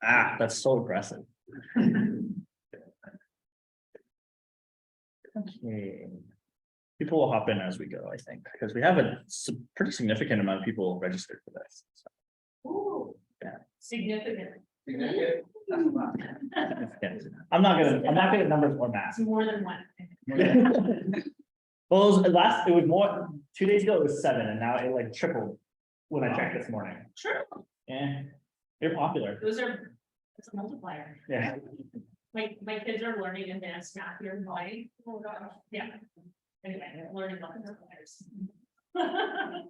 Ah, that's so aggressive. Okay. People will hop in as we go, I think, because we have a pretty significant amount of people registered for this. So, Ooh, yeah. significant. Significant. I'm not good at numbers or math. It's more than one. Well, it was more 2 days ago, it was 7, and now it like tripled when I checked this morning. Sure. Yeah, you're popular. It's a multiplier. Yeah. My kids are learning advanced math here in Hawaii. Oh gosh. Yeah. Anyway, they're learning multipliers.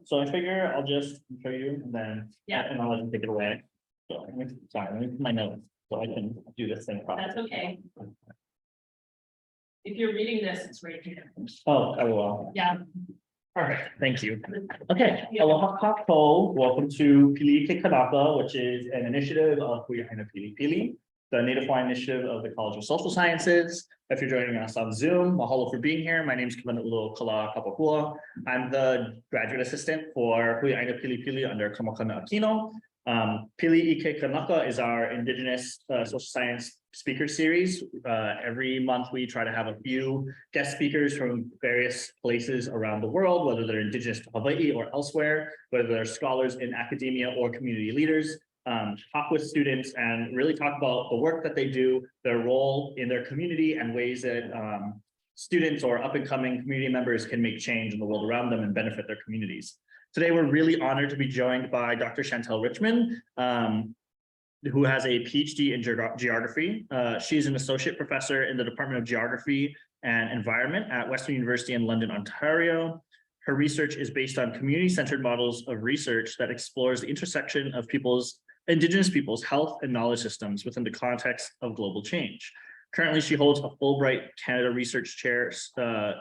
So I figure I'll just show you and then, Yeah. and I'll let you take it away. So, sorry, let me put my notes so I can do this thing properly. That's okay. If you're reading this, it's right here. Oh, I will. Yeah. Perfect, thank you. Okay, aloha kākou. Welcome to Pili Kanaka, which is an initiative of ʻāina Pilipili, the Native Hawaiian initiative of the College of Social Sciences. If you're joining us on Zoom, mahalo for being here. My name is Kavana Kala Kapapua. I'm the graduate assistant for ʻāina Pilipili under Kamakana Aquino. Pili Ike Kanaka is our Indigenous social science speaker series. Every month we try to have a few guest speakers from various places around the world, whether they're Indigenous to Hawaii or elsewhere, whether they're scholars in academia or community leaders, talk with students and really talk about the work that they do, their role in their community, and ways that students or up-and-coming community members can make change in the world around them and benefit their communities. Today, we're really honored to be joined by Dr. Chantelle Richmond, who has a PhD in geography. She's an associate professor in the Department of Geography and Environment at Western University in London, Ontario. Her research is based on community-centered models of research that explores the intersection of Indigenous people's health and knowledge systems within the context of global change. Currently, she holds a Fulbright Canada Research Chair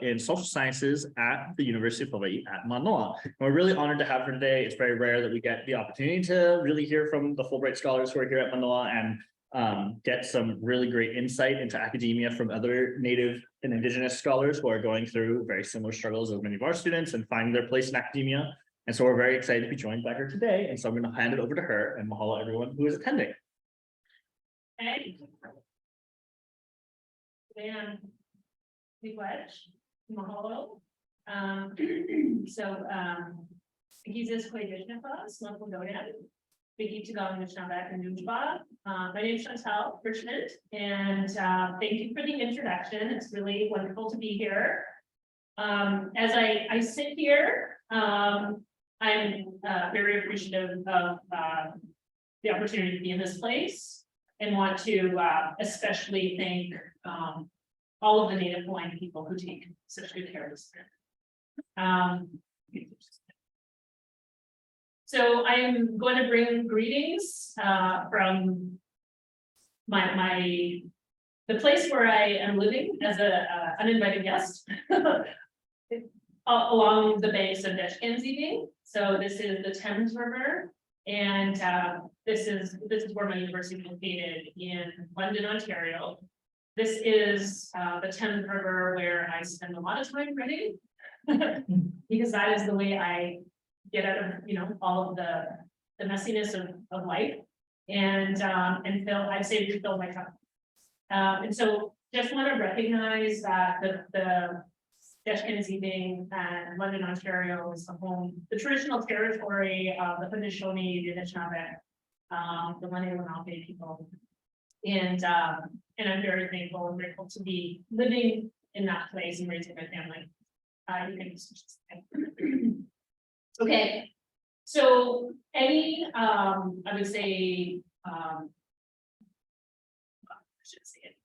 in Social Sciences at the University of Hawaii at Manoa. And we're really honored to have her today. It's very rare that we get the opportunity to really hear from the Fulbright scholars who are here at Manoa and get some really great insight into academia from other Native and Indigenous scholars who are going through very similar struggles as many of our students and finding their place in academia. And so we're very excited to be joined by her today. And so I'm going to hand it over to her and mahalo everyone who is attending. Hey. And we pledge, mahalo. Gizis Koyvishnafas, local Dodan. Biggie to go in Vishnabak and Nujba. My name is Chantelle Richmond, and thank you for the introduction. It's really wonderful to be here. As I sit here, I'm very appreciative of the opportunity to be in this place and want to especially thank all of the Native Hawaiian people who take such good care of this. So I am going to bring greetings from the place where I am living as an uninvited guest along the banks of Deshkanzibi. So this is the Thames River, and this is where my university is located in London, Ontario. This is the Thames River where I spend a lot of time running because that is the way I get out of all of the messiness of life and I'd say refill my cup. And so just want to recognize that the Deshkanzibi and London, Ontario is the traditional territory of the Haudenosaunee, the Anishinaabe, the Lenni Lenape people. And I'm very thankful and grateful to be living in that place and raising my family. Okay, so I would say, I should say it.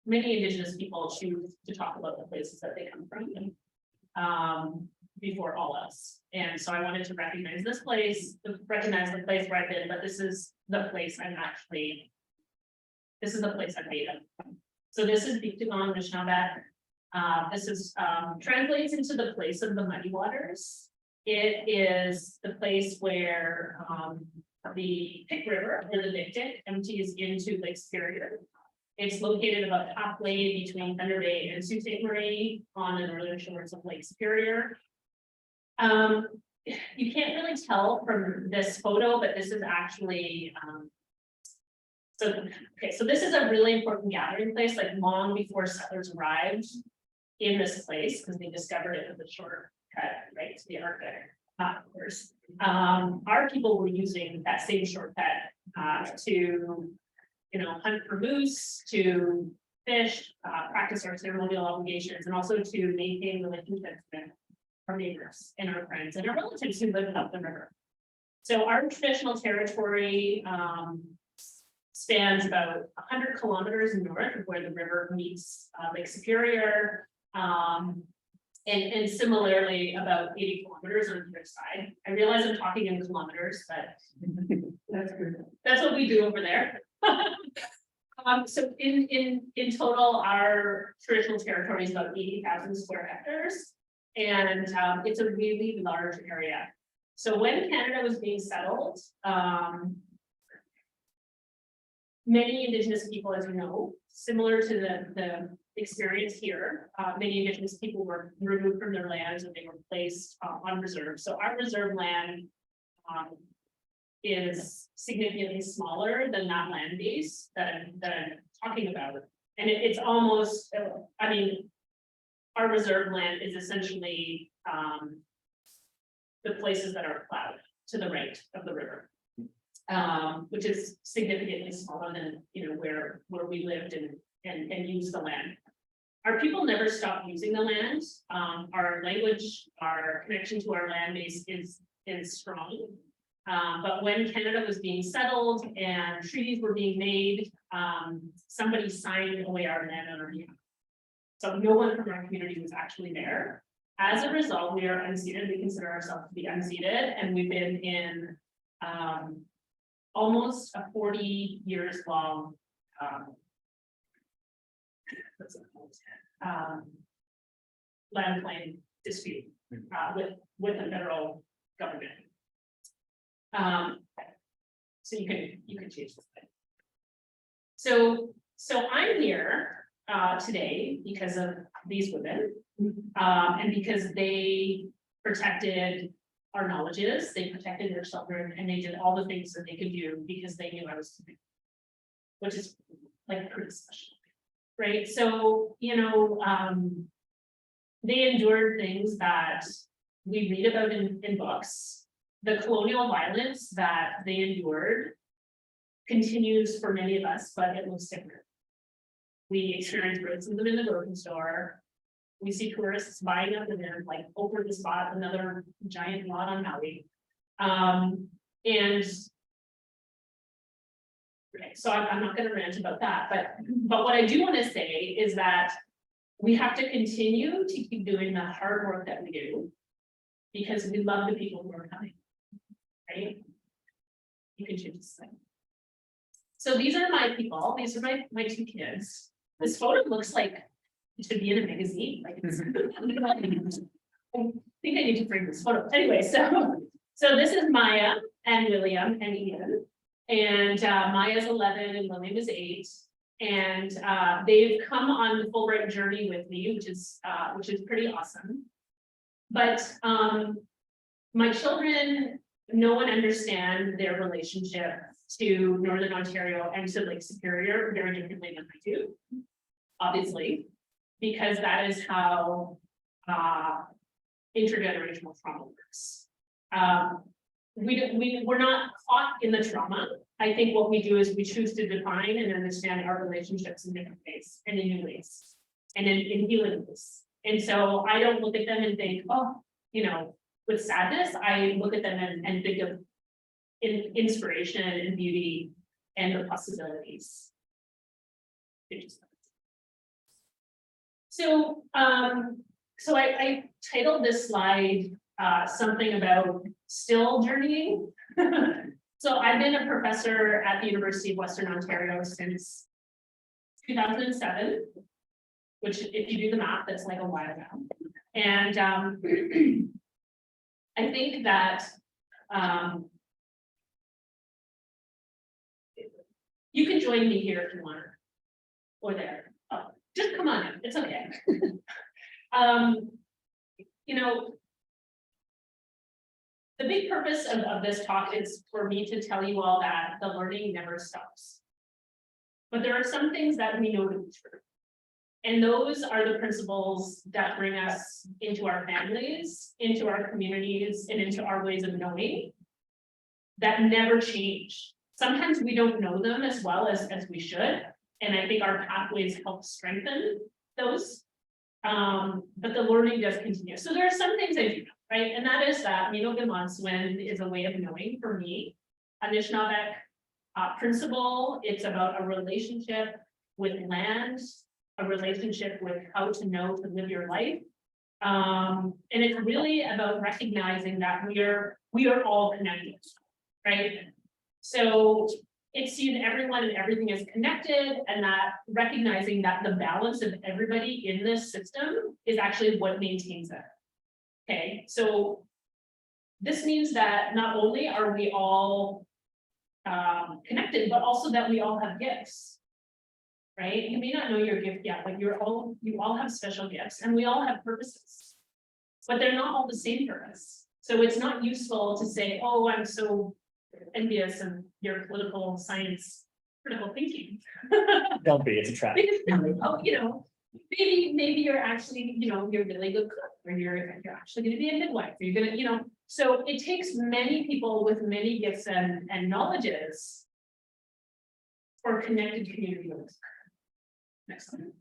Many Indigenous people choose to talk about the places that they come from before all else. And so I wanted to recognize this place, recognize the place where I've been, but this is the place this is the place I'm made of. So this is Biktigon Anishinaabe. This is translates into the place of the muddy waters. It is the place where the Pick River, or the Dictic, empties into Lake Superior. It's located about halfway between Thunder Bay and Sault Ste. Marie on the northern shores of Lake Superior. You can't really tell from this photo, but this is actually So, okay, so this is a really important gathering place, like long before settlers arrived in this place, because they discovered it as a shortcut, right, to the Arctic, of course. Our people were using that same shortcut to, you know, hunt for moose, to fish, practice our ceremonial obligations, and also to maintain relationships with our neighbors and our friends and our relatives who live up the river. So our traditional territory spans about 100 kilometers north of where the river meets Lake Superior. And similarly, about 80 kilometers on the other side. I realize I'm talking in kilometers, but that's what we do over there. So in total, our traditional territory is about 80,000 square hectares. And it's a really large area. So when Canada was being settled, many Indigenous people, as you know, similar to the experience here, many Indigenous people were removed from their lands and they were placed on reserve. So our reserve land is significantly smaller than that land base that I'm talking about. And it's almost, I mean, our reserve land is essentially the places that are plowed to the right of the river. Which is significantly smaller than, you know, where we lived and used the land. Our people never stopped using the land. Our language, our connection to our land base is strong. But when Canada was being settled and treaties were being made, somebody signed away our land on our behalf. So no one from our community was actually there. As a result, we are unceded. We consider ourselves to be unceded, and we've been in almost a 40 years long land claim dispute with the federal government. So you can change this thing. So I'm here today because of these women, and because they protected our knowledges, they protected their children, and they did all the things that they could do because they knew I was coming, which is like pretty special, right? So, you know, they endured things that we read about in books. The colonial violence that they endured continues for many of us, but it looks different. We experience racism in the grocery store. We see tourists buying up and they're like over the spot, another giant lot on Maui. So I'm not going to rant about that, but what I do want to say is that we have to continue to keep doing the hard work that we do because we love the people who are coming, right? You can choose this thing. So these are my people. These are my two kids. This photo looks like it should be in a magazine. Like it's, I think I need to bring this photo. Anyway, so this is Maya and William and Ian. And Maya's 11 and William is 8. And they've come on the Fulbright journey with me, which is pretty awesome. But my children know and understand their relationship to Northern Ontario and to Lake Superior very differently than I do, obviously, because that is how intergenerational trauma works. We're not caught in the trauma. I think what we do is we choose to define and understand our relationships in different ways and in new ways and in healing ways. And so I don't look at them and think, oh, you know, with sadness, I look at them and think of inspiration and beauty and the possibilities. So I titled this slide something about still journeying. So I've been a professor at the University of Western Ontario since 2007, which if you do the math, that's like a while now. And I think that you can join me here if you want, or there. Oh, just come on in, it's okay. You know, the big purpose of this talk is for me to tell you all that the learning never stops. But there are some things that we know to be true. And those are the principles that bring us into our families, into our communities, and into our ways of knowing that never change. Sometimes we don't know them as well as we should. And I think our pathways help strengthen those. But the learning does continue. So there are some things I do know, right? And that is that Minogimanswin is a way of knowing for me. Anishinaabe principle, it's about a relationship with land, a relationship with how to know to live your life. And it's really about recognizing that we are all connected, right? So it's seen everyone and everything is connected, and that recognizing that the balance of everybody in this system is actually what maintains it. Okay, so this means that not only are we all connected, but also that we all have gifts, right? You may not know your gift yet, but you all have special gifts, and we all have purposes, but they're not all the same purpose. So it's not useful to say, oh, I'm so envious of your political science, critical thinking. Don't be, it's a trap. Because, maybe you're actually, you're a really good cook, or you're actually gonna be a midwife, or you're gonna, so it takes many people with many gifts and knowledges for connected communities. Next one.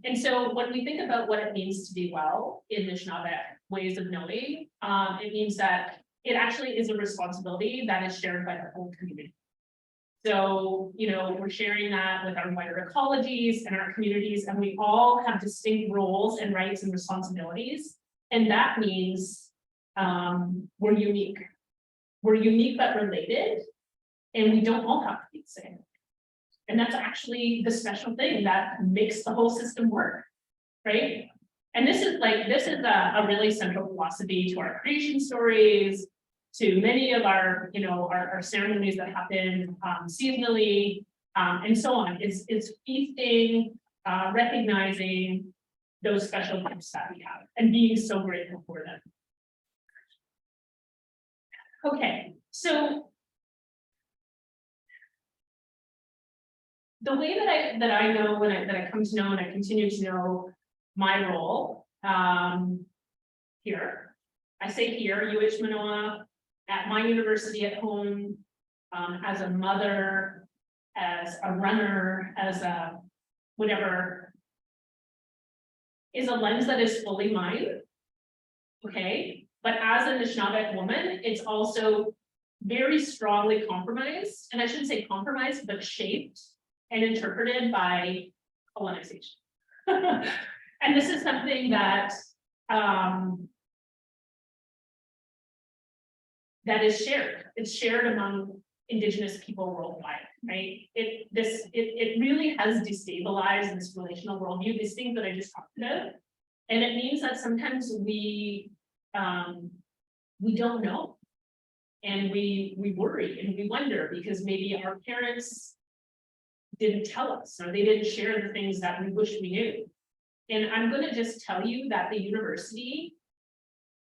And so when we think about what it means to be well in Anishinaabe ways of knowing, it means that it actually is a responsibility that is shared by the whole community. So, we're sharing that with our wider ecologies and our communities, and we all have distinct roles and rights and responsibilities. And that means we're unique. We're unique but related, and we don't all have to be the same. And that's actually the special thing that makes the whole system work, right? And this is a really central philosophy to our creation stories, to many of our, our ceremonies that happen seasonally, and so on. It's feasting, recognizing those special gifts that we have, and being so grateful for them. Okay, so the way that I know that I come to know and I continue to know my role here, I say here, UH Manoa, at my university, at home, as a mother, as a runner, as a whatever, is a lens that is fully mine. Okay, but as an Anishinaabe woman, it's also very strongly compromised, and I shouldn't say compromised, but shaped and interpreted by colonization. And this is something that that is shared. It's shared among Indigenous people worldwide, right? It really has destabilized this relational worldview, these things that I just talked about. And it means that sometimes we don't know. And we worry and we wonder because maybe our parents didn't tell us, or they didn't share the things that we wish we knew. And I'm going to just tell you that the university,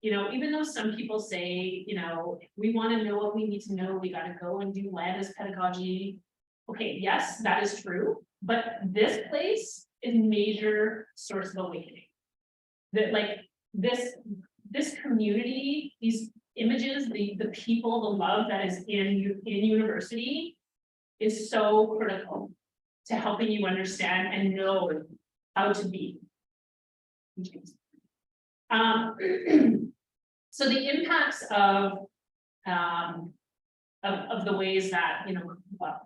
even though some people say, if we want to know what we need to know, we got to go and do land as pedagogy. Okay, yes, that is true. But this place is a major source of awakening. That this community, these images, the people, the love that is in university is so critical to helping you understand and know how to be. So the impacts of the ways that,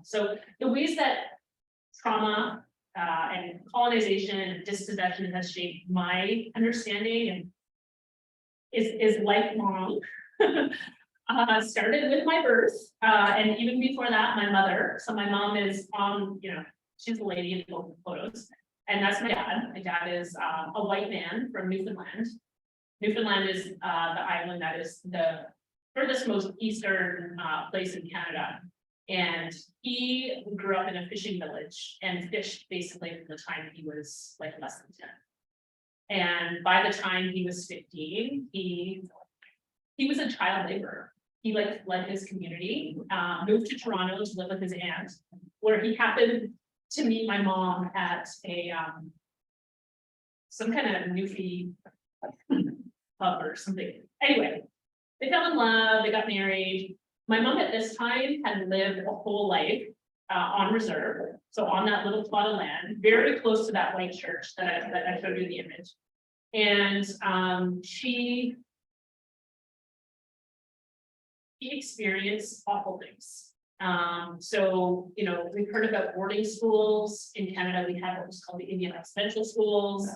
so the ways that trauma and colonization and dispossession has shaped my understanding and is lifelong. Started with my birth, and even before that, my mother. So my mom is she's a lady in both photos, and that's my dad. My dad is a white man from Newfoundland. Newfoundland is the island that is the furthest most eastern place in Canada. And he grew up in a fishing village and fished basically from the time he was like less than 10. And by the time he was 15, he was a child laborer. He fled his community, moved to Toronto to live with his aunt, where he happened to meet my mom at a, some kind of newfie pub or something. Anyway, they fell in love, they got married. My mom at this time had lived a whole life on reserve, so on that little plot of land, very close to that white church that I showed you the image. And she experienced awful things. So, you know, we've heard about boarding schools. In Canada, we have what was called the Indian residential schools.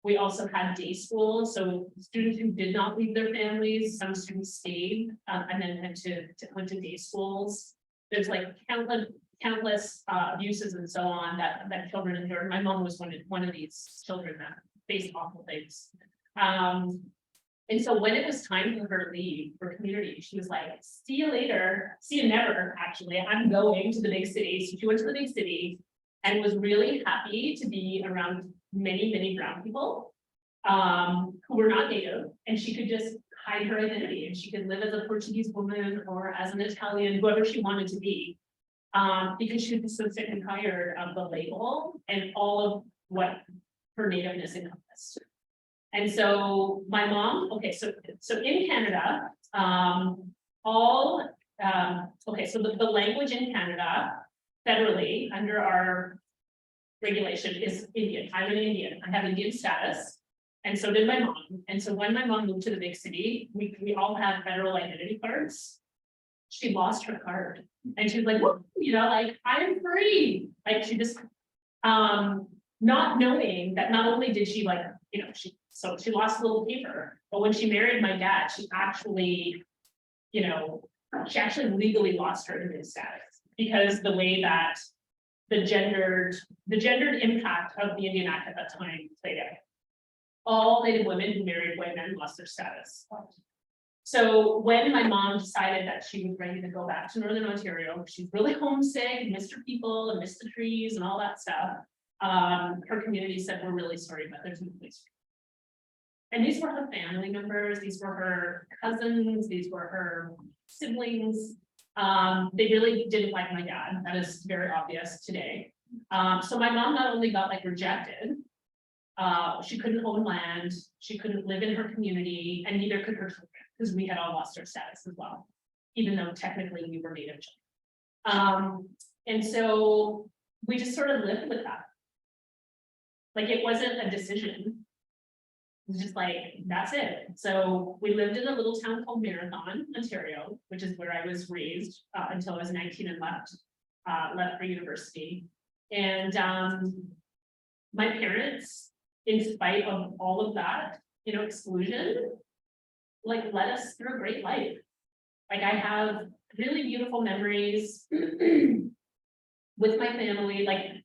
We also had day schools, so students who did not leave their families, some students stayed and then went to day schools. There's like countless abuses and so on that children endured. My mom was one of these children that faced awful things. And so when it was time for her to leave for community, she was like, see you later, see you never, actually, I'm going to the big city. So she went to the big city and was really happy to be around many brown people who were not native, and she could just hide her identity, and she could live as a Portuguese woman or as an Italian, whoever she wanted to be, because she was so sick and tired of the label and all of what her nativeness encompassed. And so my mom, okay, so in Canada, okay, so the language in Canada federally under our regulation is Indian. I'm an Indian. I have Indian status, and so did my mom. And so when my mom moved to the big city, we all had federal identity cards. She lost her card, and she was like, "Whoop," you know, like, I'm free. Like, she just, not knowing that not only did she, like, you know, she lost a little paper, but when she married my dad, she actually, you know, she actually legally lost her Indian status because the way that the gendered impact of the Indian Act at that time played out. All Native women who married white men lost their status. So when my mom decided that she was ready to go back to Northern Ontario, she's really homesick, missed her people and missed the trees and all that stuff. Her community said, we're really sorry, but there's no place for you. And these were her family members, these were her cousins, these were her siblings. They really didn't like my dad. That is very obvious today. So my mom not only got like rejected, she couldn't own land, she couldn't live in her community, and neither could her children, because we had all lost our status as well, even though technically we were Native children. And so we just sort of lived with that. Like, it wasn't a decision. It was just like, that's it. So we lived in a little town called Marathon, Ontario, which is where I was raised until I was 19 and left for university. And my parents, in spite of all of that, you know, exclusion, like, led us through a great life. Like, I have really beautiful memories with my family. Like,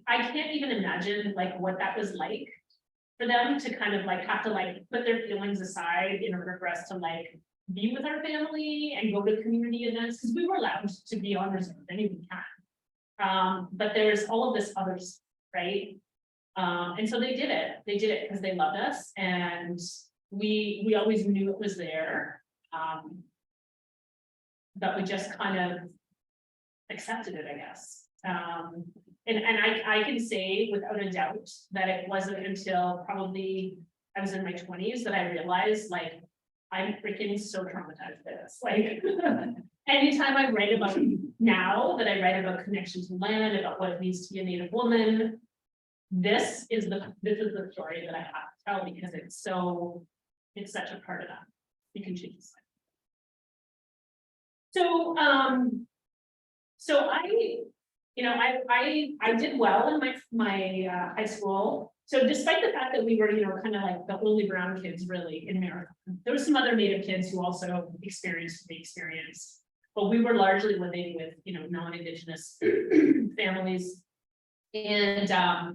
I can't even imagine like what that was like for them to kind of like have to like put their feelings aside in order for us to like be with our family and go to community events, because we were allowed to be on reserve, anyone can. But there's all of this other stuff, right? And so they did it because they loved us, and we always knew it was there. But we just kind of accepted it, I guess. And I can say without a doubt that it wasn't until probably I was in my 20s that I realized, like, I'm freaking so traumatized by this. Like, anytime I write about now that I write about connection to land, about what it means to be a Native woman, this is the story that I have to tell, because it's such a part of that. You can change this. So I did well in my high school. So despite the fact that we were, kind of like the only brown kids really in Marathon, there were some other Native kids who also experienced the experience, but we were largely living with, non-Indigenous families. And to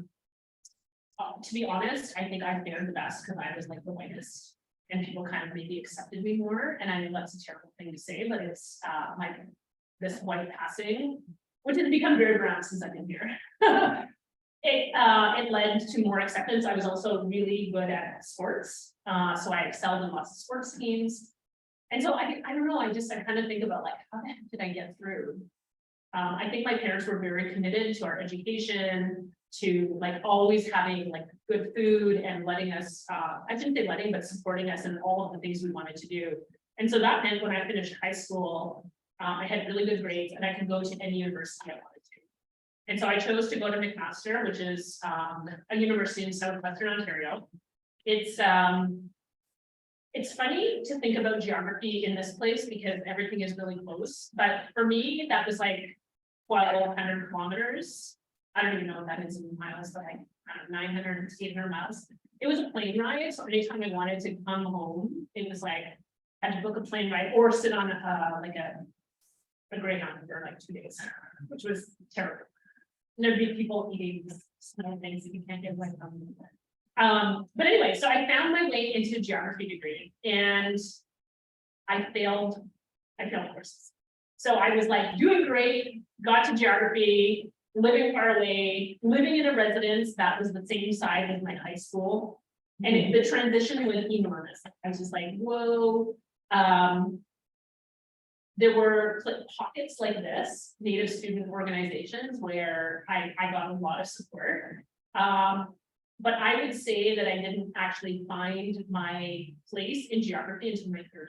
be honest, I think I fared the best because I was like the whitest, and people kind of maybe accepted me more. And I know that's a terrible thing to say, but it's like this white passing, which has become very brown since I've been here. It led to more acceptance. I was also really good at sports. So I excelled in lots of sports teams. And so I don't know, I kind of think about like, how the heck did I get through I think my parents were very committed to our education, to like always having like good food and letting us, I shouldn't say letting, but supporting us in all of the things we wanted to do. And so that meant when I finished high school, I had really good grades and I could go to any university I wanted to. And so I chose to go to McMaster, which is a university in southwestern Ontario. It's funny to think about geography in this place because everything is really close. But for me, that was like 1,200 kilometers. I don't even know what that is in miles, but like 900, 800 miles. It was a plane ride. So anytime I wanted to come home, it was like I had to book a plane ride or sit on like a Greyhound for like 2 days, which was terrible. And there'd be people eating small things that you can't get away from. But anyway, so I found my way into a geography degree and I failed courses. So I was like doing great, got to geography, living far away, living in a residence that was the same size as my high school. And the transition was enormous. I was just like, whoa. There were pockets like this, Native student organizations, where I got a lot of support. But I would say that I didn't actually find my place in geography until my third year.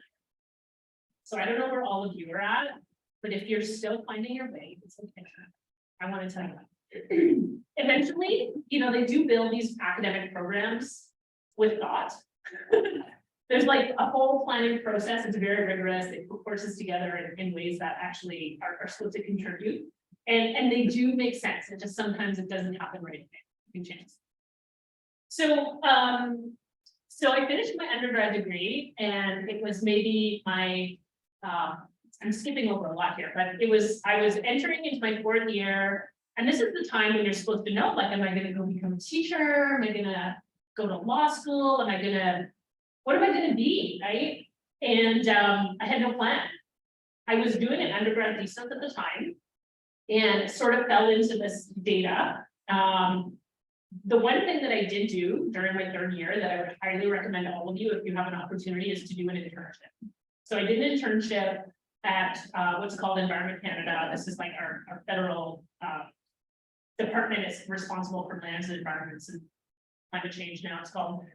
So I don't know where all of you are at, but if you're still finding your way, it's okay. I want to tell you that. Eventually, they do build these academic programs with thought. There's like a whole planning process. It's very rigorous. They put courses together in ways that actually are supposed to contribute. And they do make sense. It just sometimes it doesn't happen right away. Chance. So I finished my undergrad degree and it was maybe my I'm skipping over a lot here, but I was entering into my fourth year, and this is the time when you're supposed to know, like, am I going to go become a teacher? Am I going to go to law school? What am I going to be, right? And I had no plan. I was doing an undergrad thesis at the time, and sort of fell into this data. The one thing that I did do during my third year that I would highly recommend to all of you if you have an opportunity is to do an internship. So I did an internship at what's called Environment Canada. This is like our federal department is responsible for lands and environments and climate change now it's called.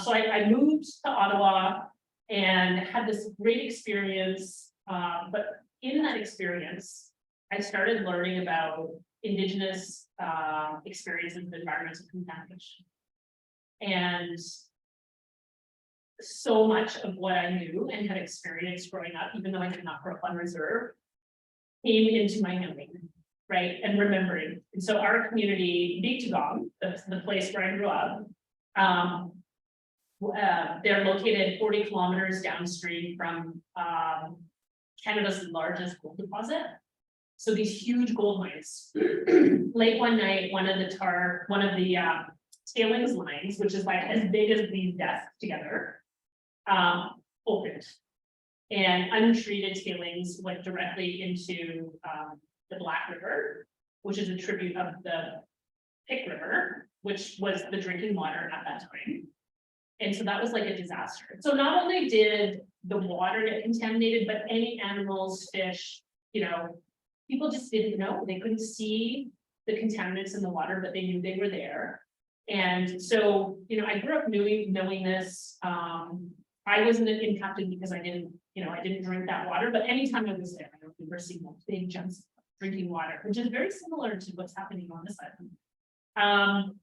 So I moved to Ottawa and had this great experience. But in that experience, I started learning about Indigenous experiences of environmental contamination. And so much of what I knew and had experienced growing up, even though I did not grow up on reserve, came into my knowing, right? And remembering. And so our community, Bigtagong, the place where I grew up, they're located 40 kilometers downstream from Canada's largest gold deposit. So these huge gold mines. Late one night, one of the tailings lines, which is like as big as these desks together, opened, and untreated tailings went directly into the Black River, which is a tribute of the Pick River, which was the drinking water at that time. And so that was like a disaster. So not only did the water get contaminated, but any animals, fish, people just didn't know. They couldn't see the contaminants in the water, but they knew they were there. And so, I grew up knowing this. I wasn't impacted because I didn't drink that water, but anytime I was there, I remember seeing those big jumps of drinking water, which is very similar to what's happening on this island.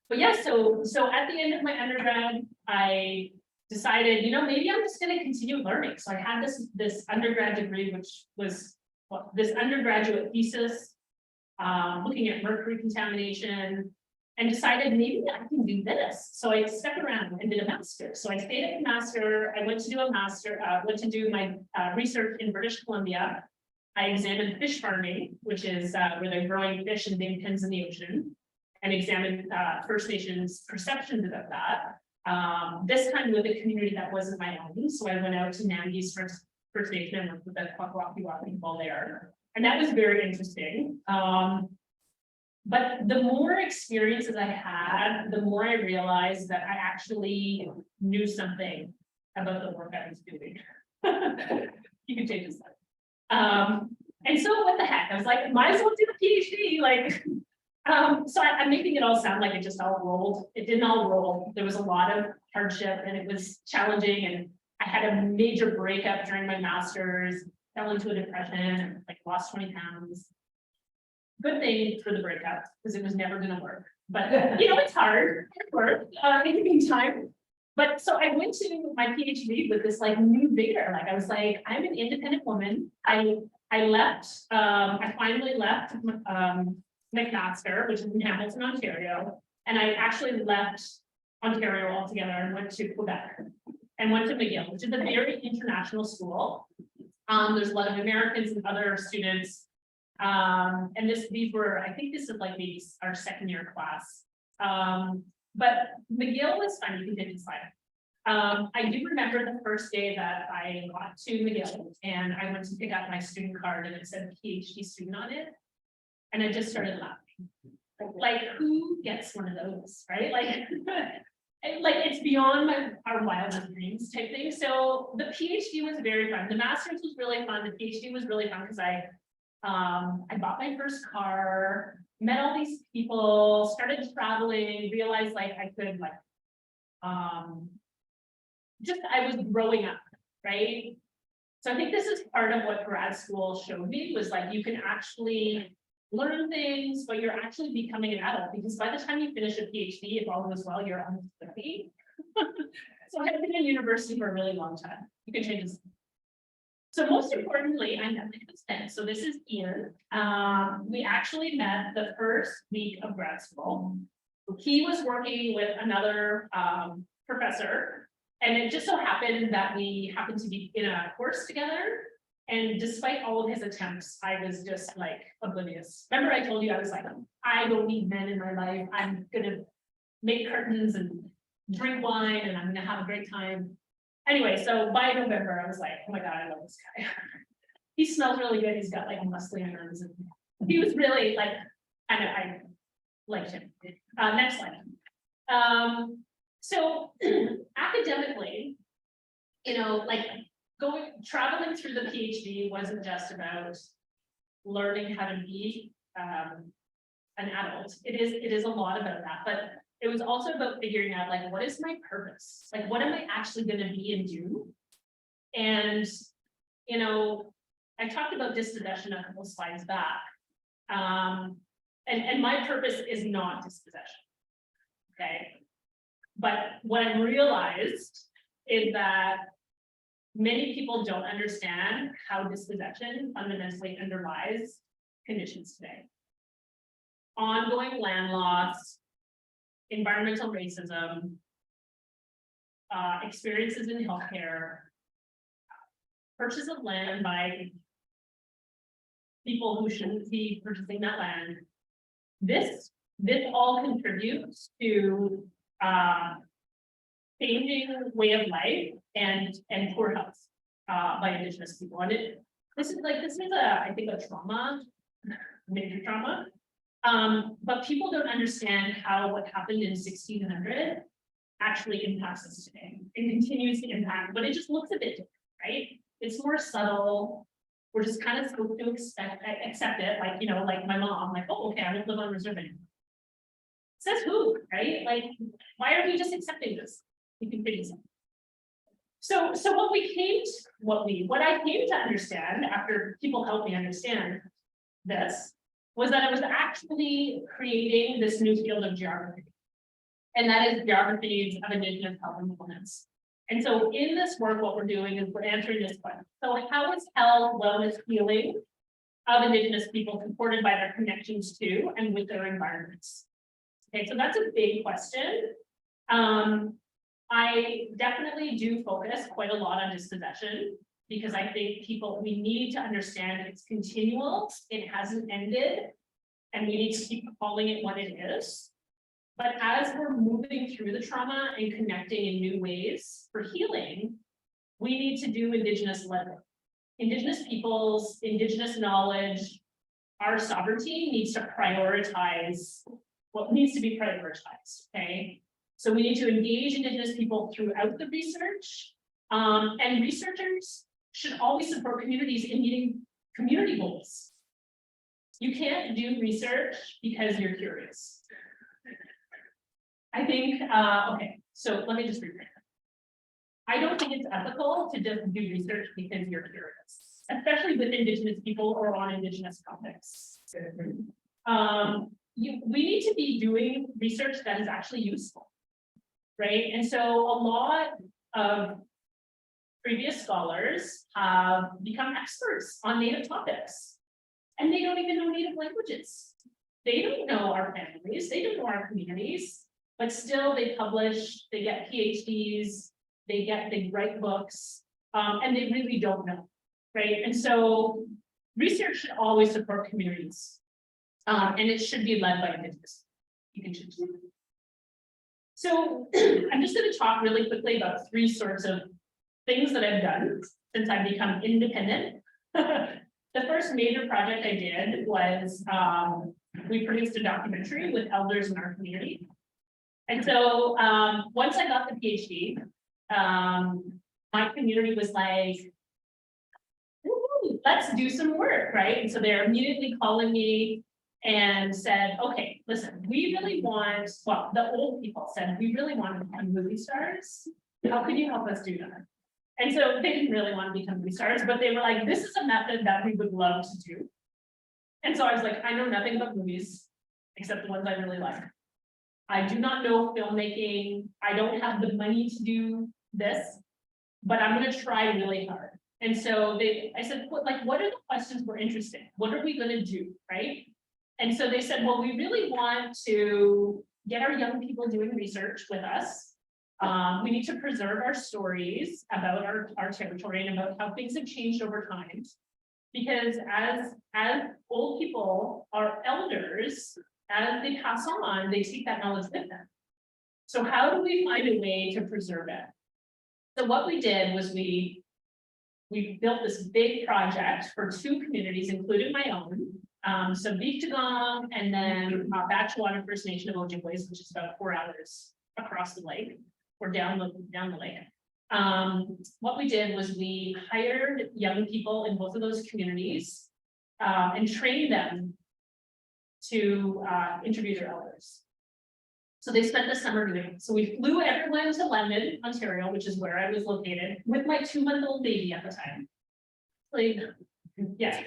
But yeah, so at the end of my undergrad, I decided, maybe I'm just going to continue learning. So I had this undergrad degree, which was this undergraduate thesis, looking at mercury contamination, and decided maybe I can do this. So I stuck around and did a master. So I stayed at the master. I went to do a master, went to do my research in British Columbia. I examined fish farming, which is where they're growing fish in big pens in the ocean, and examined First Nations perceptions about that. This time with a community that wasn't my own. So I went out to Nangi's First Nation and worked with the Kwakwakiwa people there. And that was very interesting. But the more experiences I had, the more I realized that I actually knew something about the work I was doing. You can change this. And And so what the heck, I was like, might as well do a PhD, like, so I'm making it all sound like it just all rolled. It didn't all roll. There was a lot of hardship and it was challenging, and I had a major breakup during my master's, fell into a depression, like lost 20 pounds. Good thing for the breakup, because it was never gonna work. But you know, it's hard work in the meantime. But so I went to my PhD with this like new vigor. Like I was like, I'm an independent woman. I left, I finally left McMaster, which is in Hamilton, Ontario. And I actually left Ontario altogether and went to Quebec and went to McGill, which is a very international school. There's a lot of Americans and other students. And these were, I think this is like maybe our second year class. But McGill was fun, you can take a slide. I do remember the first day that I got to McGill and I went to pick up my student card and it said PhD student on it. And I just started laughing. Like who gets one of those, right? Like, it's beyond our wildest dreams type thing. So the PhD was very fun. The master's was really fun. The PhD was really fun because I bought my first car, met all these people, started traveling, realized like I could like, I was growing up, right? So I think this is part of what grad school showed me was like, you can actually learn things, but you're actually becoming an adult because by the time you finish a PhD, if all goes well, you're almost 30. So I've been in university for a really long time. You can change this. So most importantly, I met my husband. So this is Ian. We actually met the first week of grad school. He was working with another professor, and it just so happened that we happened to be in a course together. And despite all of his attempts, I was just like oblivious. Remember I told you I was like, I don't need men in my life. I'm gonna make curtains and drink wine and I'm gonna have a great time. Anyway, so by November, I was like, oh my God, I love this guy. He smells really good. He's got like muscly arms. And he was really like, I liked him. Next slide. So academically, you know, like traveling through the PhD wasn't just about learning how to be an adult. It is a lot about that, but it was also about figuring out like, what is my purpose? Like, what am I actually going to be and do? And, you know, I talked about dispossession a couple slides back. And my purpose is not dispossession. Okay. But what I realized is that many people don't understand how dispossession fundamentally underlies conditions today. Ongoing land loss, environmental racism, experiences in healthcare, purchase of land by people who shouldn't be purchasing that land. This all contributes to changing way of life and poor health by Indigenous people. And this is I think a trauma, major trauma. But people don't understand how what happened in 1600 actually impacts us today. It continues to impact, but it just looks a bit different, right? It's more subtle. We're just kind of supposed to accept it, like, you know, like my mom, like, oh, okay, I won't live on reserve anymore. Says who, right? Like, why are we just accepting this? You can figure something. So what I came to understand after people helped me understand this was that I was actually creating this new field of geography. And that is geographies of Indigenous health and wellness. And so in this work, what we're doing is we're answering this question. So how is health, wellness, healing of Indigenous people supported by their connections to and with their environments? Okay, so that's a big question. I definitely do focus quite a lot on dispossession because I think we need to understand it's continual, it hasn't ended, and we need to keep calling it what it is. But as we're moving through the trauma and connecting in new ways for healing, we need to do Indigenous-led work. Indigenous peoples, Indigenous knowledge, our sovereignty needs to prioritize what needs to be prioritized, okay? So we need to engage Indigenous people throughout the research, and researchers should always support communities in meeting community goals. You can't do research because you're curious. I think, okay, so let me just rephrase. I don't think it's ethical to just do research because you're curious, especially with Indigenous people or on Indigenous topics. We need to be doing research that is actually useful, right? And so a lot of previous scholars have become experts on Native topics, and they don't even know Native languages. They don't know our families, they don't know our communities, but still they publish, they get PhDs, they write books, and they really don't know, right? And so research should always support communities, and it should be led by Indigenous. You can choose. So I'm just going to talk really quickly about 3 sorts of things that I've done since I've become independent. The first major project I did was we produced a documentary with elders in our community. And so once I got the PhD, my community was like, let's do some work, right? And so they're immediately calling me and said, okay, listen, we really want, well, the old people said, we really want to become movie stars. How can you help us do that? And so they didn't really want to become movie stars, but they were like, this is a method that we would love to do. And so I was like, I know nothing about movies, except the ones I really like. I do not know filmmaking. I don't have the money to do this, but I'm going to try really hard. And so I said, what are the questions we're interested in? What are we going to do, right? And so they said, well, we really want to get our young people doing research with us. We need to preserve our stories about our territory and about how things have changed over time. Because as old people, our elders, as they pass on, they take that knowledge with them. So how do we find a way to preserve it? So what we did was we built this big project for 2 communities, including my own. So Beekdagong and then Batchewana First Nation of Ojibways, which is about 4 hours across the lake or down the lake. What we did was we hired young people in both of those communities and trained them to interview their elders. So they spent the summer doing it. So we flew everyone to London, Ontario, which is where I was located, with my 2-month-old baby at the time. Like, yeah,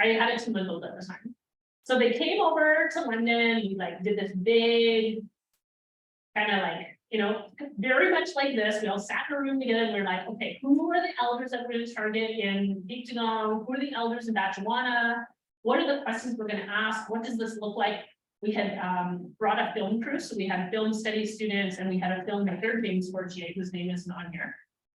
I had a 2-month-old at the time. So they came over to London. We did this big, kind of very much like this. We all sat in a room together. And we we're like, okay, who are the elders that we're going to target in Beekdagong? Who are the elders in Batchewana? What are the questions we're going to ask? What does this look like? We had brought a film crew, so we had film study students, and we had a filmmaker, James Fortier, whose name isn't on here.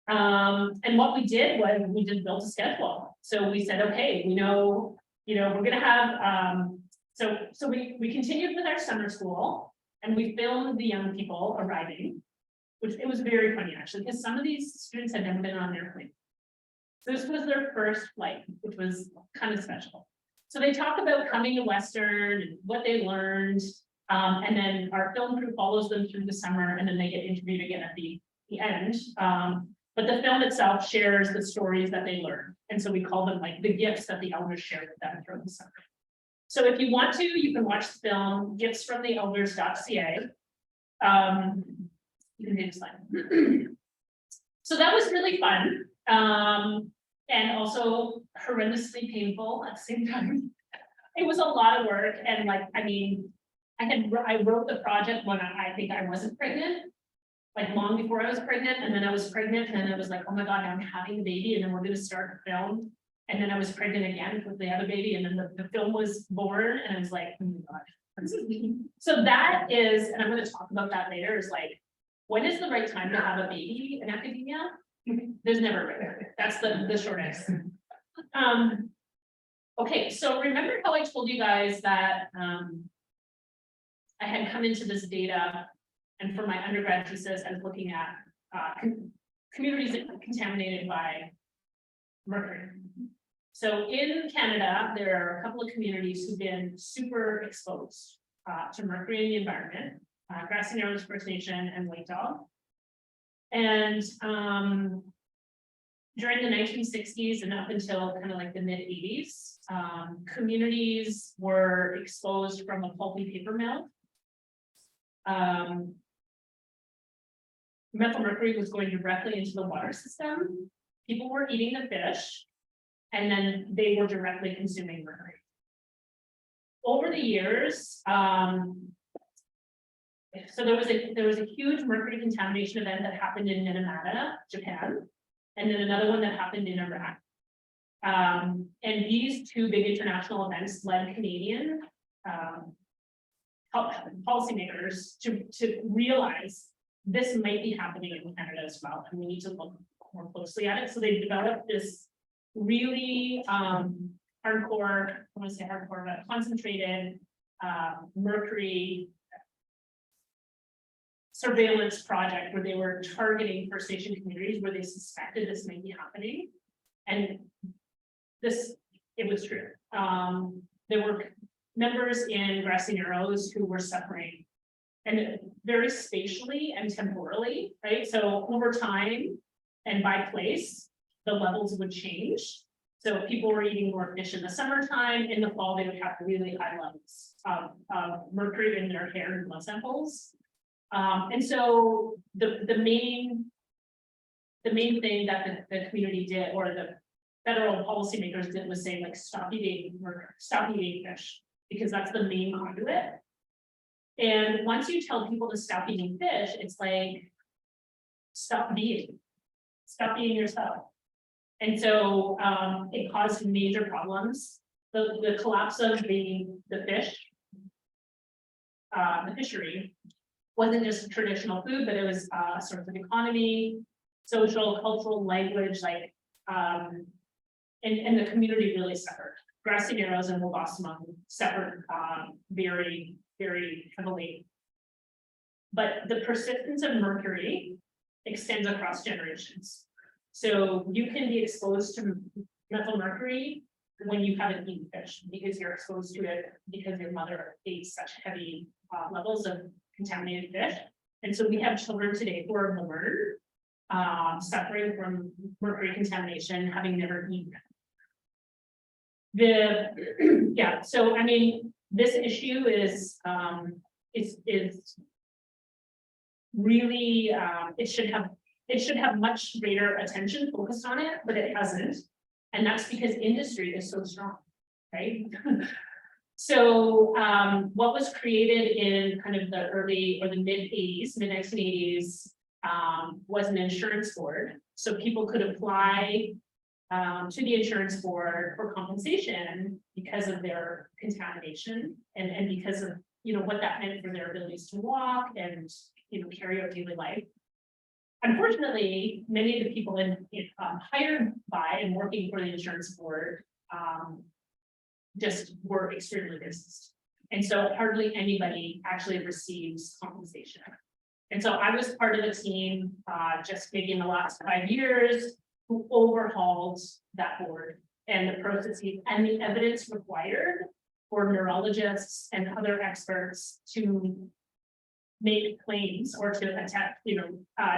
And what we did was we just built a schedule. So we said, okay, we know, we're going to have. So we continued with our summer school, and we filmed the young people arriving, which it was very funny actually, because some of these students had never been on an airplane. So this was their first flight, which was kind of special. So they talk about coming to Western and what they learned, and then our film crew follows them through the summer, and then they get interviewed again at the end. But the film itself shares the stories that they learned, and so we call them the gifts that the elders share with them throughout the summer. So if you want to, you can watch the film giftsfromtheelders.ca. You can do the slide. So that was really fun. And also horrendously painful at the same time. It was a lot of work, and I wrote the project when I think I wasn't pregnant, long before I was pregnant, and then I was pregnant, and then I was like, oh my god, I'm having a baby, and then we're going to start the film, and then I was pregnant again with the other baby, and then the film was born, and I was like, oh my god. So that is, and I'm going to talk about that later, is when is the right time to have a baby in academia? There's never a right. That's the short answer. Okay, so remember how I told you guys that I had come into this data, and for my undergrad thesis, I was looking at communities that were contaminated by mercury. So in Canada, there are a couple of communities who've been super exposed to mercury in the environment, Grassy Narrows First Nation and Lake Dog. And during the 1960s and up until kind of like the mid 80s, communities were exposed from a pulpy paper mill. Methyl mercury was going directly into the water system. People were eating the fish, and then they were directly consuming mercury. Over the years, so there was a huge mercury contamination event that happened in Minamata, Japan, and then another one that happened in Iraq. And these two big international events led Canadian policymakers to realize this might be happening in Canada as well, and we need to look more closely at it. So they developed this really hardcore, I want to say hardcore, but concentrated mercury surveillance project where they were targeting First Nation communities where they suspected this might be happening. And this, it was true. There were members in Grassy Narrows who were suffering, and very spatially and temporally, right? So over time and by place, the levels would change. So people were eating more fish in the summertime. In the fall, they would have really high levels of mercury in their hair and blood samples. And so the main thing that the community did, or the federal policymakers did, was say, like, stop eating mercury, stop eating fish, because that's the main conduit. And once you tell people to stop eating fish, it's like, stop being yourself. And so it caused major problems. The collapse of the fishery wasn't just traditional food, but it was a sort of economy, social, cultural, language, like, and the community really suffered. Grassy Narrows and Wabasama suffered very, very heavily. But the persistence of mercury extends across generations. So you can be exposed to methyl mercury when you haven't eaten fish, because you're exposed to it because your mother ate such heavy levels of contaminated fish. And so we have children today who are born suffering from mercury contamination, having never eaten it. Yeah, so I mean, this issue is really it should have much greater attention focused on it, but it hasn't. And that's because industry is so strong, right? So what was created in kind of the early or the mid 1980s, was an insurance board. So people could apply to the insurance board for compensation because of their contamination and because of, you know, what that meant for their abilities to walk and, you know, carry out daily life. Unfortunately, many of the people hired by and working for the insurance board just were extremely racist. And so hardly anybody actually receives compensation. And so I was part of the team just maybe in the last 5 years who overhauled that board and the processes and the evidence required for neurologists and other experts to make claims or to attempt, you know,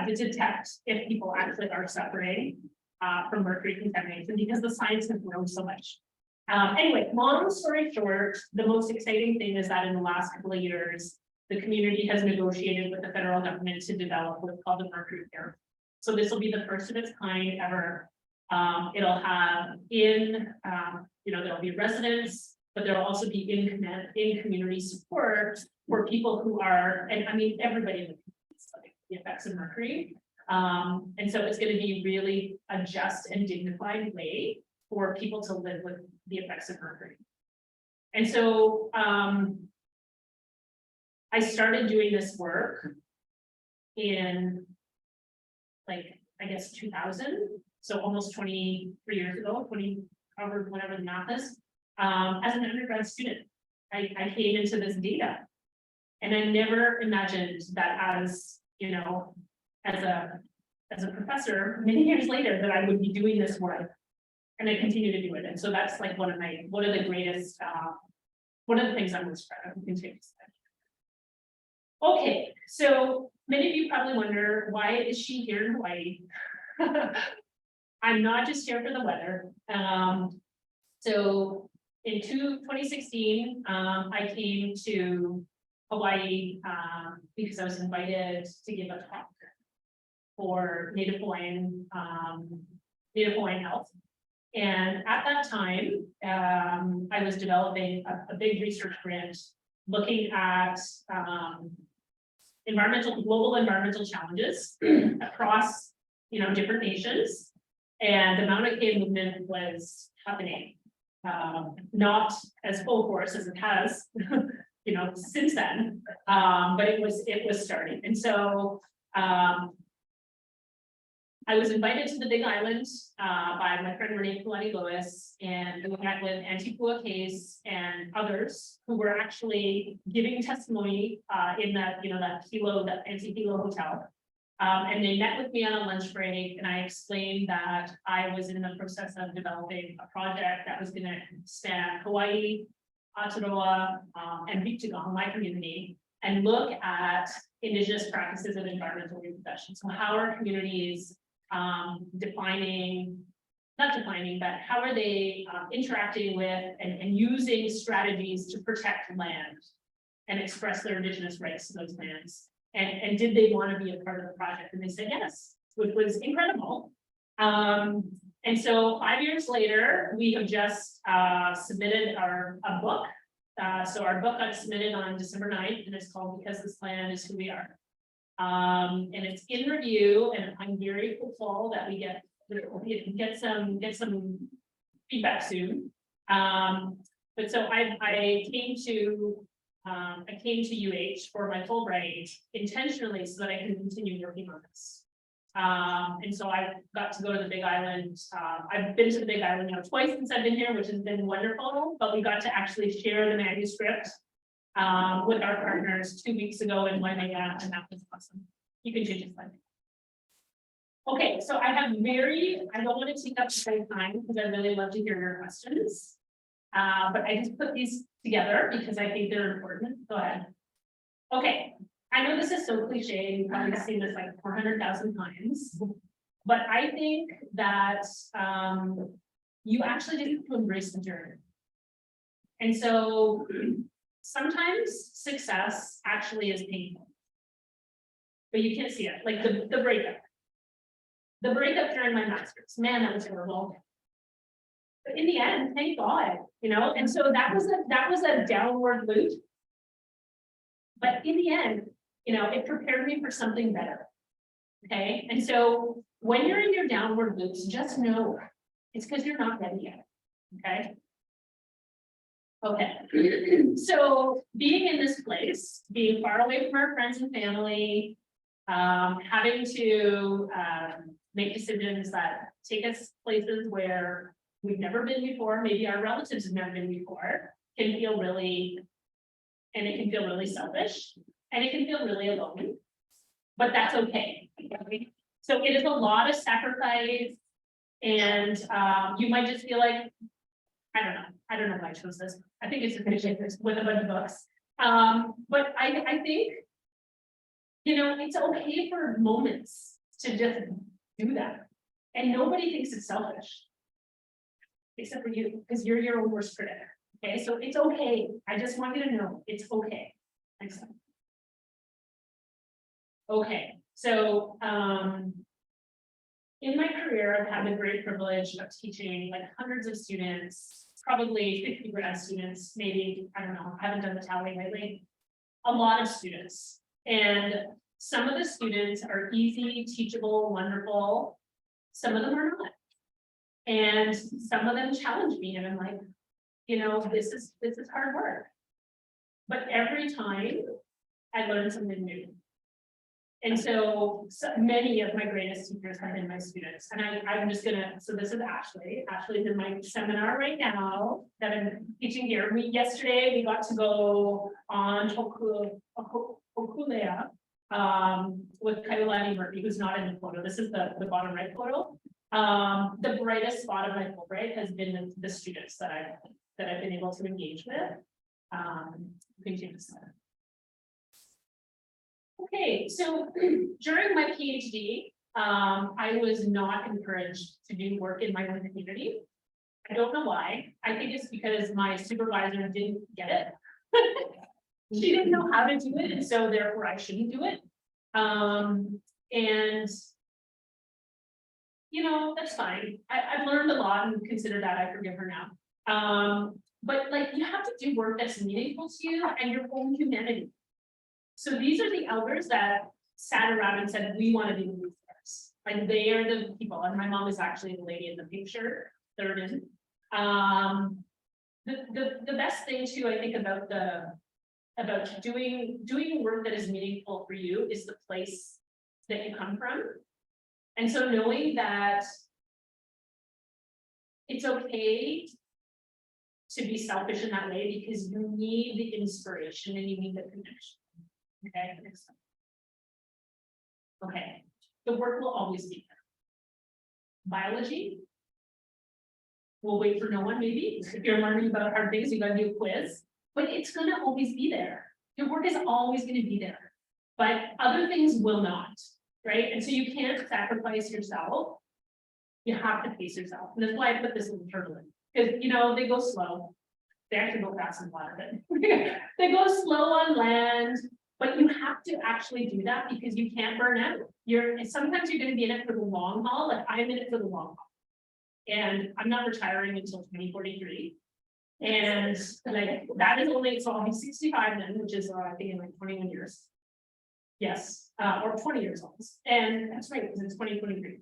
to detect if people actually are suffering from mercury contamination, because the science has grown so much. Anyway, long story short, the most exciting thing is that in the last couple of years, the community has negotiated with the federal government to develop what's called the mercury tariff. So this will be the first of its kind ever. It'll have you know, there'll be residents, but there'll also be in community support for people who are, and I mean, everybody in the community is like the effects of mercury. And so it's going to be really a just and dignified way for people to live with the effects of mercury. And so I started doing this work in, like, I guess 2000, so almost 23 years ago, 20, however, whatever the math is, as an undergrad student. I came into this data, and I never imagined that as, you know, as a professor many years later, that I would be doing this work, and I continue to do it. And so that's like one of the greatest, one of the things I'm most proud of. Okay, so many of you probably wonder, why is she here in Hawaii? I'm not just here for the weather. So in 2016, I came to Hawaii because I was invited to give a talk for Native Hawaiian health. And at that time, I was developing a big research grant looking at global environmental challenges across, different nations. And the Mauna Kea movement was happening, not as full force as it has, since then. But it was starting. And so I was invited to the Big Island by my friend Renee Kulani Lewis, and we met with Auntie Pua Case and others who were actually giving testimony in that, that Auntie Hilo Hotel. And they met with me on a lunch break, and I explained that I was in the process of developing a project that was going to span Hawaii, Aotearoa, and Victory, my community, and look at Indigenous practices of environmental reproduction. So how are communities but how are they interacting with and using strategies to protect land and express their Indigenous rights to those lands? And did they want to be a part of the project? And they said yes, which was incredible. And so 5 years later, we have just submitted a book. So our book got submitted on December 9th, and it's called Because This Land Is Who We Are. And it's in review, and I'm very hopeful that we get some feedback soon. But so I came to UH for my Fulbright intentionally so that I can continue working on this. And so I got to go to the Big Island. I've been to the Big Island now twice since I've been here, which has been wonderful, but we got to actually share the manuscript with our partners 2 weeks ago in Waimea, and that was awesome. You can change your slide. Okay, so I don't want to take up the time because I really love to hear your questions. But I just put these together because I think they're important. Go ahead. Okay, I know this is so cliche, you've probably seen this like 400,000 times, but I think that you actually just have to embrace the journey. And so sometimes success actually is painful, but you can't see it, like the breakup. The breakup during my master's, man, that was horrible. But in the end, thank God, and so that was a downward loop. But in the end, it prepared me for something better. Okay. And so when you're in your downward loops, just know it's because you're not ready yet. Okay. Okay. So being in this place, being far away from our friends and family, having to make decisions that take us places where we've never been before, maybe our relatives have never been before, can feel really, and it can feel really selfish, and it can feel really alone, but that's okay. So it is a lot of sacrifice, and you might just feel like, I don't know if I chose this. I think it's a finishing this with a bunch of books. But I think, it's okay for moments to just do that. And nobody thinks it's selfish. Except for you, because you're your own worst critic. Okay, so it's okay. I just want you to know it's okay. Next time. Okay, so in my career, I've had the great privilege of teaching like hundreds of students, probably 50 grad students, maybe, I don't know, I haven't done the tally lately. A lot of students. And some of the students are easy, teachable, wonderful. Some of them are not. And some of them challenge me, and I'm like, this is hard work. But every time I learn something new. And so many of my greatest teachers have been my students. And I'm just gonna, so this is Ashley. Ashley's in my seminar right now that I'm teaching here. Yesterday we got to go on Hokulea with Kaiulani Murphy, who's not in the photo. This is the bottom right photo. The brightest spot of my Fulbright has been the students that I've been able to engage with. Okay, so during my PhD, I was not encouraged to do work in my own community. I don't know why. I think it's because my supervisor didn't get it. She didn't know how to do it, and so therefore I shouldn't do it. And you know, that's fine. I've learned a lot and consider that I forgive her now. But like you have to do work that's meaningful to you and your own humanity. So these are the elders that sat around and said, we want to be the leaders. Like they are the people, and my mom is actually the lady in the pink shirt, third in. The best thing too, I think about doing work that is meaningful for you is the place that you come from. And so knowing that it's okay to be selfish in that way because you need the inspiration and you need the connection. Okay, next one. Okay, the work will always be there. Biology. We'll wait for no one, maybe. If you're learning about hard things, you gotta do a quiz, but it's gonna always be there. Your work is always gonna be there, but other things will not, right? And so you can't sacrifice yourself. You have to pace yourself. And that's why I put this in the turtle in, because you know, they go slow. They actually go fast in water, but they go slow on land. But you have to actually do that because you can't burn out. Sometimes you're going to be in it for the long haul. Like I'm in it for the long haul, and I'm not retiring until 2043. And like that is only, so I'll be 65 then, which is I think in like 21 years. Yes, or 20 years almost. And that's right, because it's 2023.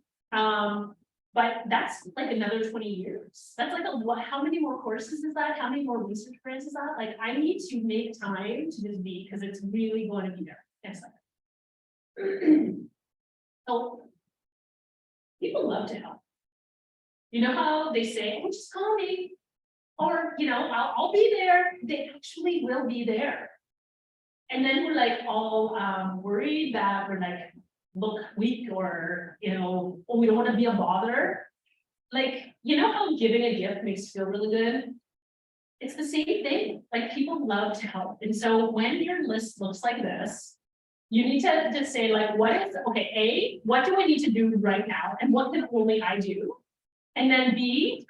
But that's like another 20 years. That's like how many more courses is that? How many more research grants is that? Like I need to make time to just be, because it's really going to be there. Next slide. So people love to help. You know how they say, oh, just call me, or you know, I'll be there. They actually will be there. And then we're like all worried that we're like, look weak, or you know, oh, we don't want to be a bother. Like, you know how giving a gift makes you feel really good? It's the same thing. Like people love to help. And so when your list looks like this, you need to say like, what do I need to do right now? And what can only I do? And then B,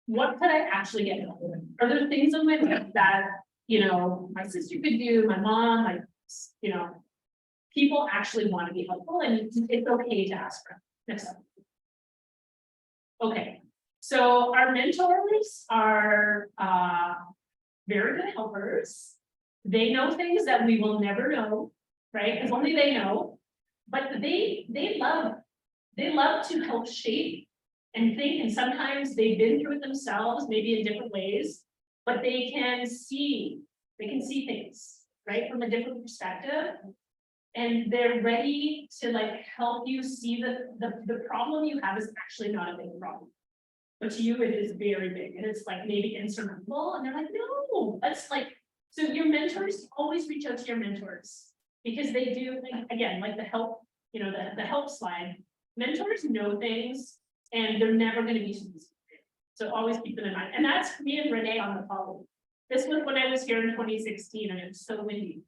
what could I actually get help with? Are there things on my list that, you know, my sister could do, my mom, like, you know, people actually want to be helpful, and it's okay to ask for them. Next slide. Okay, so our mentors are very good helpers. They know things that we will never know, right? Because only they know. But they love to help shape and think, and sometimes they've been through it themselves, maybe in different ways, but they can see things, right, from a different perspective. And they're ready to like help you see the problem you have is actually not a big problem. But to you, it is very big. And it's like maybe insurmountable. And they're like, no, that's like, so your mentors, always reach out to your mentors. Because they do, like, again, like the help, you know, the help slide. Mentors know things and they're never going to be so easy. So always keep them in mind. And that's me and Renee on the call. This was when I was here in 2016 and it was so windy.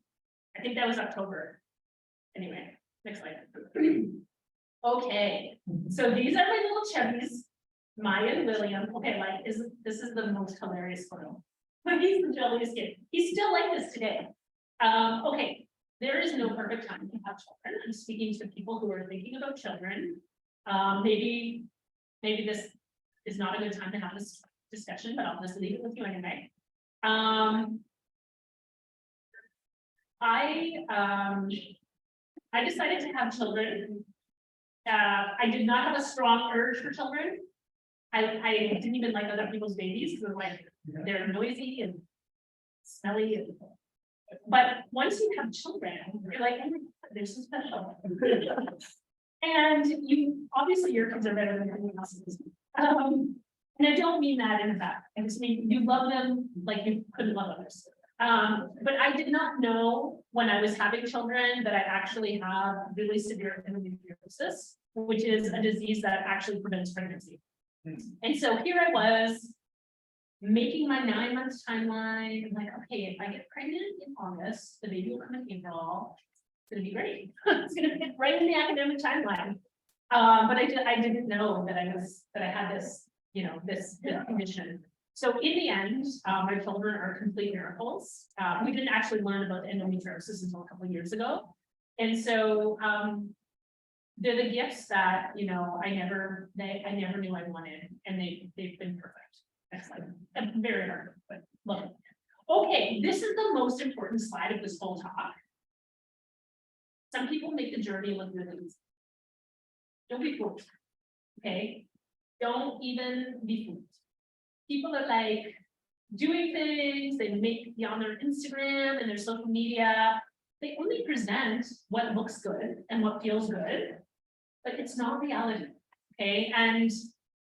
I think that was October. Anyway, next slide. Okay, so these are my little chubbies, Maya and William. Okay, like this is the most hilarious photo. But he's the jolliest kid. He's still like this today. Okay, there is no perfect time to have children. I'm speaking to people who are thinking about children. Maybe this is not a good time to have this discussion, but I'll just leave it with you anyway. I decided to have children. I did not have a strong urge for children. I didn't even like other people's babies because like they're noisy and smelly. But once you have children, you're like, oh my God, they're so special. And obviously your kids are better than everyone else's. And I don't mean that in a bad. I just mean you love them like you couldn't love others. But I did not know when I was having children that I actually have really severe endometriosis, which is a disease that actually prevents pregnancy. And so here I was making my 9-month timeline. I'm like, okay, if I get pregnant in August, the baby will come in April. It's gonna be great. It's gonna fit right in the academic timeline. But I didn't know that I had this, this condition. So in the end, my children are complete miracles. We didn't actually learn about endometriosis until a couple of years ago. And so, they're the gifts that, I never knew I wanted, and they've been perfect. Excellent. I'm very hard, but love it. Okay, this is the most important slide of this whole talk. Some people make the journey look really easy. Don't be fooled. Okay, don't even be fooled. People are like doing things, they make on their Instagram and their social media. They only present what looks good and what feels good, but it's not reality. Okay, and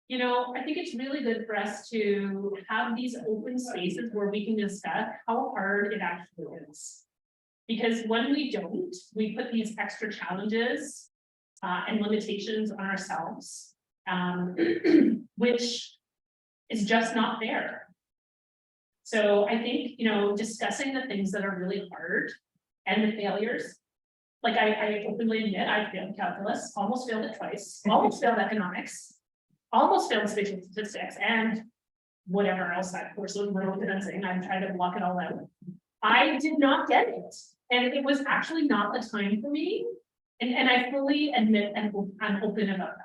I think it's really good for us to have these open spaces where we can discuss how hard it actually is. Because when we don't, we put these extra challenges and limitations on ourselves, which is just not fair. So I think, discussing the things that are really hard and the failures, like I openly admit, I failed calculus, almost failed it twice, almost failed economics, almost failed spatial statistics, and whatever else that course was referencing. I'm trying to block it all out. I did not get it. And it was actually not the time for me. And I fully admit and I'm open about that.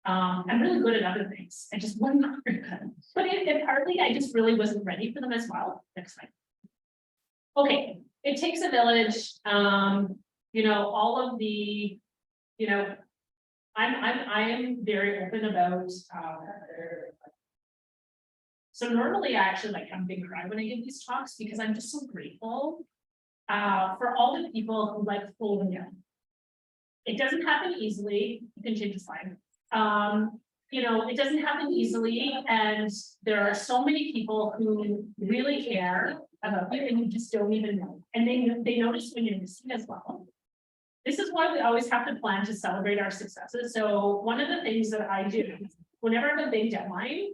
I'm really good at other things. I just wasn't very good. But partly I just really wasn't ready for them as well. Next time. Okay, it takes a village. All of the, I am very open about so normally I actually have a big cry when I give these talks because I'm just so grateful for all the people who pull me down. It doesn't happen easily. You can change the slide. It doesn't happen easily, and there are so many people who really care about you and you just don't even know. And they notice when you're missing as well. This is why we always have to plan to celebrate our successes. So one of the things that I do whenever I have a big deadline,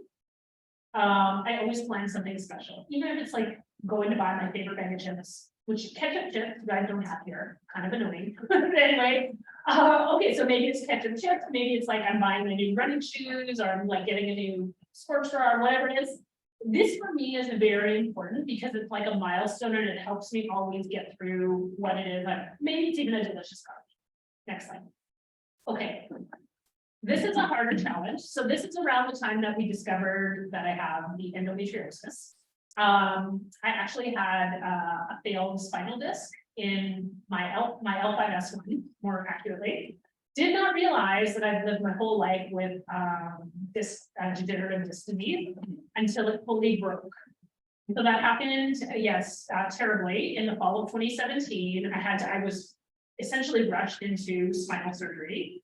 I always plan something special, even if it's like going to buy my favorite bag of chips, which ketchup chips you guys don't have here, kind of annoying. Anyway, okay, so maybe it's ketchup chips, maybe it's like I'm buying my new running shoes, or I'm getting a new sports bra, or whatever it is. This for me is very important because it's like a milestone and it helps me always get through what it is. Maybe it's even a delicious coffee. Next slide. Okay. This is a harder challenge. So this is around the time that we discovered that I have the endometriosis. I actually had a failed spinal disc in my L5S1, more accurately. Did not realize that I've lived my whole life with this degenerative disc disease until it fully broke. So that happened, yes, terribly in the fall of 2017. I was essentially rushed into spinal surgery.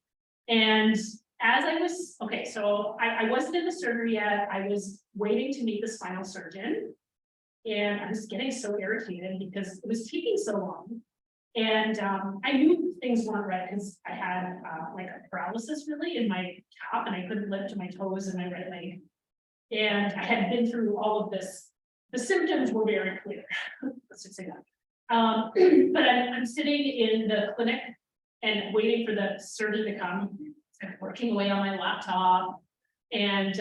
And as I was, so I wasn't in the surgery yet. I was waiting to meet the spinal surgeon. And I was getting so irritated because it was taking so long. And I knew things weren't right because I had a paralysis really in my calf and I couldn't lift my toes and my right leg. And I had been through all of this. The symptoms were very clear. Let's just say that. But I'm sitting in the clinic and waiting for the surgeon to come. I'm working away on my laptop, and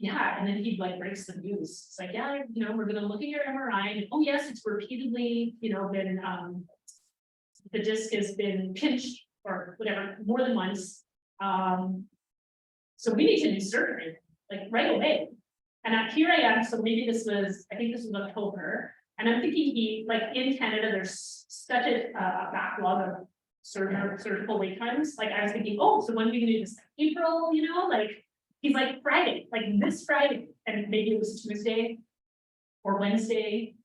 yeah, and then he breaks the news. It's like, yeah, we're gonna look at your MRI, and oh yes, it's repeatedly, been the disc has been pinched or whatever more than once. So we need to do surgery right away. And here I am. So maybe I think this was October, and I'm thinking in Canada, there's such a backlog of surgical wait times. I was thinking, oh, so when are we gonna do this? April, he's like Friday, this Friday, and maybe it was Tuesday or Wednesday,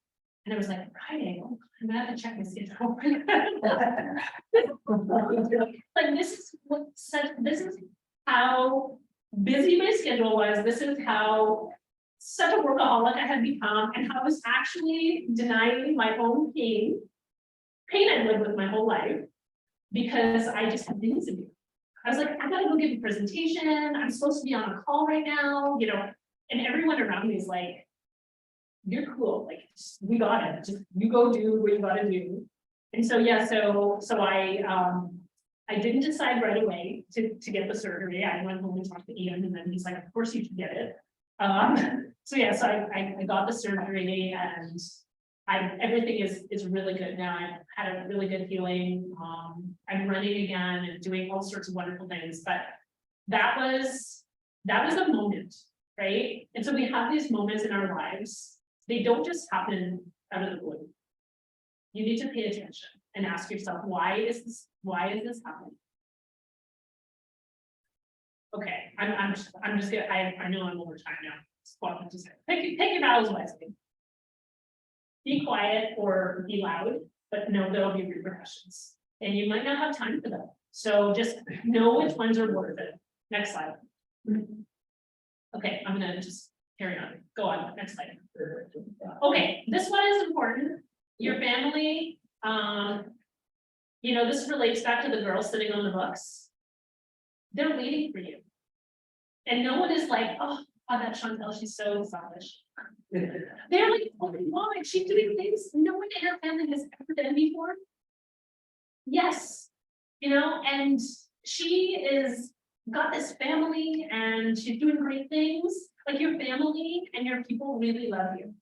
and I was like Friday. Oh, I'm gonna have to check my schedule. This is how busy my schedule was. This is how such a workaholic I had become, and how I was actually denying my own pain I've lived with my whole life, because I just had things to do. I was like, I gotta go give a presentation. I'm supposed to be on a call right now, and everyone around me is like, you're cool. We got it. Just you go do what you gotta do. And so, yeah, so I I didn't decide right away to get the surgery. I went home and talked to Ian, and then he's like, of course you should get it. So yeah, so I got the surgery, and everything is really good now. I've had a really good healing. I'm running again and doing all sorts of wonderful things, but that was a moment, right? And so we have these moments in our lives. They don't just happen out of the blue. You need to pay attention and ask yourself, why is this happening? Okay, I'm just gonna, I know I'm over time now. Just take your battles wisely. Be quiet or be loud, but know there'll be repercussions. And you might not have time for them. So just know which ones are worth it. Next slide. Okay, I'm gonna just carry on. Go on, next slide. Okay, this one is important. Your family, you know, this relates back to the girl sitting on the books. They're waiting for you. And no one is like, oh, that Chantelle, she's so selfish. They're like, oh my God, she's doing things no one in her family has ever done before. Yes, you know, and she is got this family and she's doing great things. Like your family and your people really love you.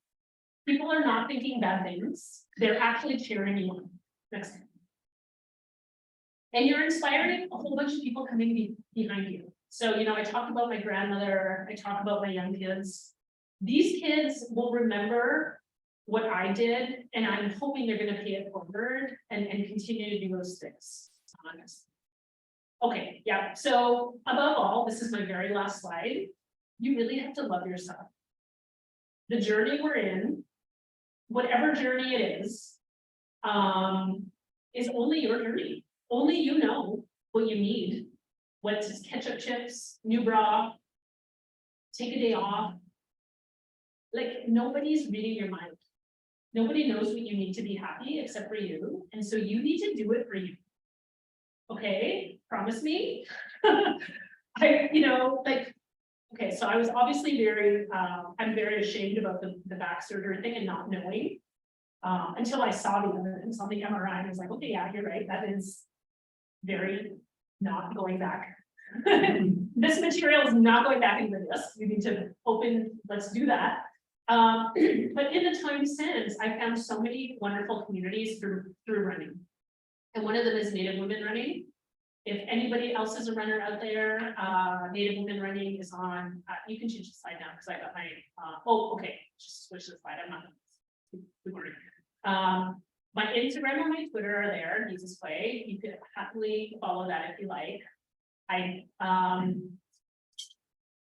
People are not thinking bad things. They're actually cheering you on. Next. And you're inspiring a whole bunch of people coming behind you. So, you know, I talked about my grandmother. I talked about my young kids. These kids will remember what I did, and I'm hoping they're going to pay it forward and continue to do those things. Honest. Okay, yeah. So above all, this is my very last slide. You really have to love yourself. The journey we're in, whatever journey it is only your journey. Only you know what you need. What's ketchup chips, new bra, take a day off. Like nobody's reading your mind. Nobody knows what you need to be happy except for you. And so you need to do it for you. Okay, promise me. Okay, so I was obviously I'm very ashamed about the back surgery thing and not knowing. Until I saw the evidence on the MRI, I was like, okay, yeah, you're right. That is very not going back. This material is not going back into this. We need to let's do that. But in the time since, I found so many wonderful communities through running. And one of them is Native Women Running. If anybody else is a runner out there, Native Women Running is on, you can change the slide now because I got my, okay, just switch the slide, I'm not. My Instagram and my Twitter are there, Jesus Way. You could happily follow that if you like. I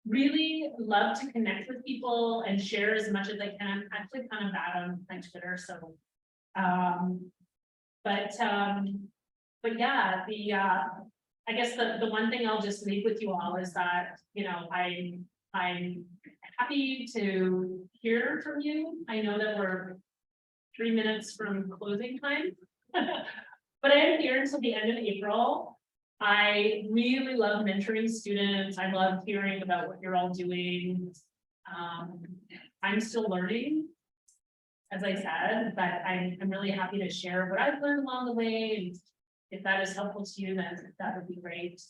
really love to connect with people and share as much as I can. I'm actually kind of bad on my Twitter, so but yeah, I guess the one thing I'll just leave with you all is that, you know, I'm happy to hear from you. I know that we're 3 minutes from closing time, but I am here until the end of April. I really love mentoring students. I love hearing about what you're all doing. I'm still learning, as I said, but I'm really happy to share what I've learned along the way. And if that is helpful to you, then that would be great.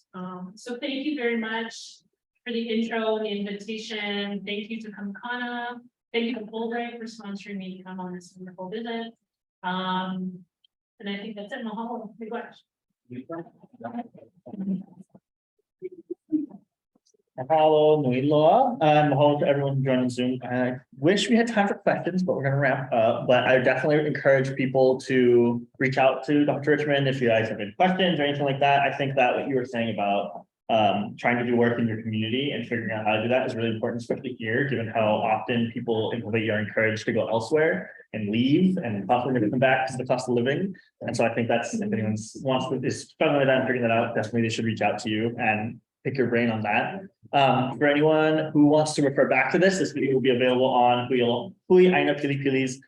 So thank you very much for the intro and the invitation. Thank you to Kanaka. Thank you to Fulbright for sponsoring me to come on this wonderful visit. And I think that's it. Mahalo. Big watch. Mahalo, nui loa, and mahalo to everyone who joined on Zoom. I wish we had time for questions, but we're going to wrap up. But I definitely encourage people to reach out to Dr. Richmond if you guys have any questions or anything like that. I think that what you were saying about trying to do work in your community and figuring out how to do that is really important, especially here, given how often people in Hawaii are encouraged to go elsewhere and leave and possibly never come back because of the cost of living. And so I think that's, if anyone is struggling with that and figuring that out, definitely they should reach out to you and pick your brain on that. For anyone who wants to refer back to this video will be available on ʻāina Pilipili's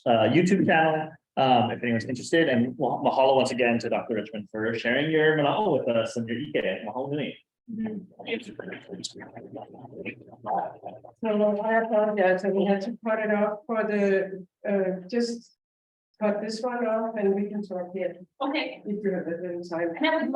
YouTube channel. If anyone's interested, and mahalo once again to Dr. Richmond for sharing your mana'o with us and your ike. Mahalo nui. So I apologize, and we had to cut it off for the, just cut this one off and we can talk here. Okay. If you have a little time. And I would